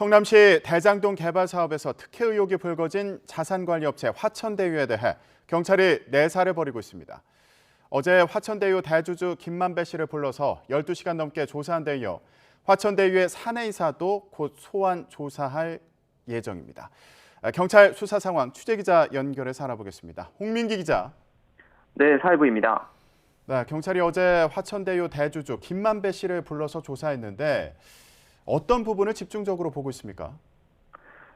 성남시 대장동 개발 사업에서 특혜 의혹이 불거진 자산관리업체 화천대유에 대해 경찰이 내사를 벌이고 있습니다. 어제 화천대유 대주주 김만배 씨를 불러서 12시간 넘게 조사한 데 이어 화천대유의 사내이사도 곧 소환 조사할 예정입니다. 경찰 수사 상황 취재기자 연결해서 알아보겠습니다. 홍민기 기자. 네, 사회부입니다. 네, 경찰이 어제 화천대유 대주주 김만배 씨를 불러서 조사했는데 어떤 부분을 집중적으로 보고 있습니까?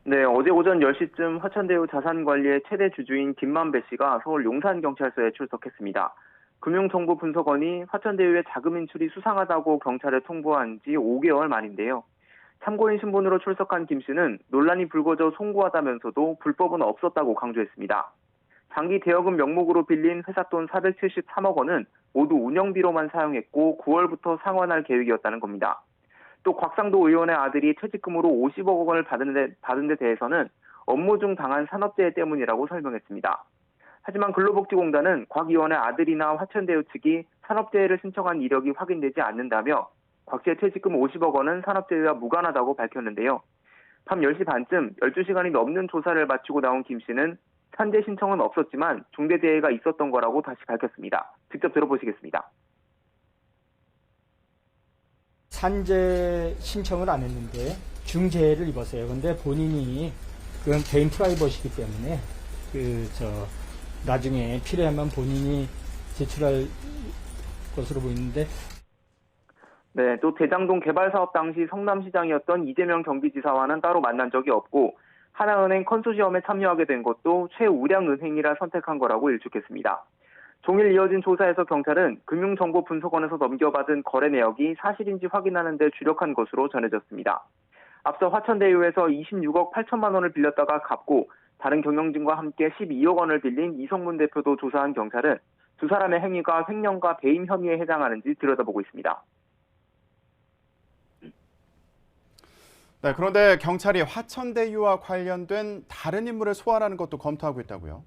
네, 어제 오전 10시쯤 화천대유 자산관리의 최대 주주인 김만배 씨가 서울 용산경찰서에 출석했습니다. 금융정보분석원이 화천대유의 자금 인출이 수상하다고 경찰에 통보한 지 5개월 만인데요. 참고인 신분으로 출석한 김 씨는 논란이 불거져 송구하다면서도 불법은 없었다고 강조했습니다. 장기 대여금 명목으로 빌린 회사 돈 473억 원은 모두 운영비로만 사용했고 9월부터 상환할 계획이었다는 겁니다. 또 곽상도 의원의 아들이 퇴직금으로 50억 원을 받은 데 대해서는 업무 중 당한 산업재해 때문이라고 설명했습니다. 하지만 근로복지공단은 곽 의원의 아들이나 화천대유 측이 산업재해를 신청한 이력이 확인되지 않는다며 곽 씨의 퇴직금 50억 원은 산업재해와 무관하다고 밝혔는데요. 밤 10시 반쯤 12시간이 넘는 조사를 마치고 나온 김 씨는 산재 신청은 없었지만 중대재해가 있었던 거라고 다시 밝혔습니다. 직접 들어보시겠습니다. 산재 신청을 안 했는데 중재해를 입었어요. 근데 본인이 그건 개인 프라이버시기 때문에 나중에 필요하면 본인이 제출할 것으로 보이는데. 네, 또 대장동 개발 사업 당시 성남시장이었던 이재명 경기지사와는 따로 만난 적이 없고 하나은행 컨소시엄에 참여하게 된 것도 최우량은행이라 선택한 거라고 일축했습니다. 종일 이어진 조사에서 경찰은 금융정보분석원에서 넘겨받은 거래 내역이 사실인지 확인하는 데 주력한 것으로 전해졌습니다. 앞서 화천대유에서 26억 8천만 원을 빌렸다가 갚고 다른 경영진과 함께 12억 원을 빌린 이성문 대표도 조사한 경찰은 두 사람의 행위가 횡령과 배임 혐의에 해당하는지 들여다보고 있습니다. 네, 그런데 경찰이 화천대유와 관련된 다른 인물을 소환하는 것도 검토하고 있다고요?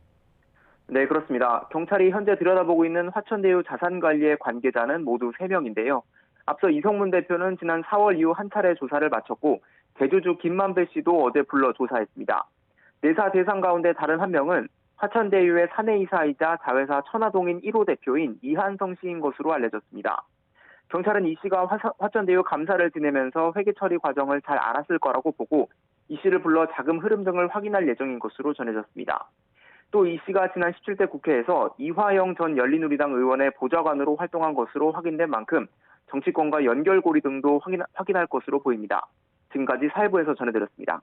네, 그렇습니다. 경찰이 현재 들여다보고 있는 화천대유 자산관리의 관계자는 모두 3명인데요. 앞서 이성문 대표는 지난 4월 이후 한 차례 조사를 마쳤고 대주주 김만배 씨도 어제 불러 조사했습니다. 내사 대상 가운데 다른 한 명은 화천대유의 사내이사이자 자회사 천화동인 1호 대표인 이한성 씨인 것으로 알려졌습니다. 경찰은 이 씨가 화천대유 감사를 지내면서 회계 처리 과정을 잘 알았을 거라고 보고 이 씨를 불러 자금 흐름 등을 확인할 예정인 것으로 전해졌습니다. 또 이 씨가 지난 17대 국회에서 이화영 전 열린우리당 의원의 보좌관으로 활동한 것으로 확인된 만큼 정치권과 연결고리 등도 확인할 것으로 보입니다. 지금까지 사회부에서 전해드렸습니다.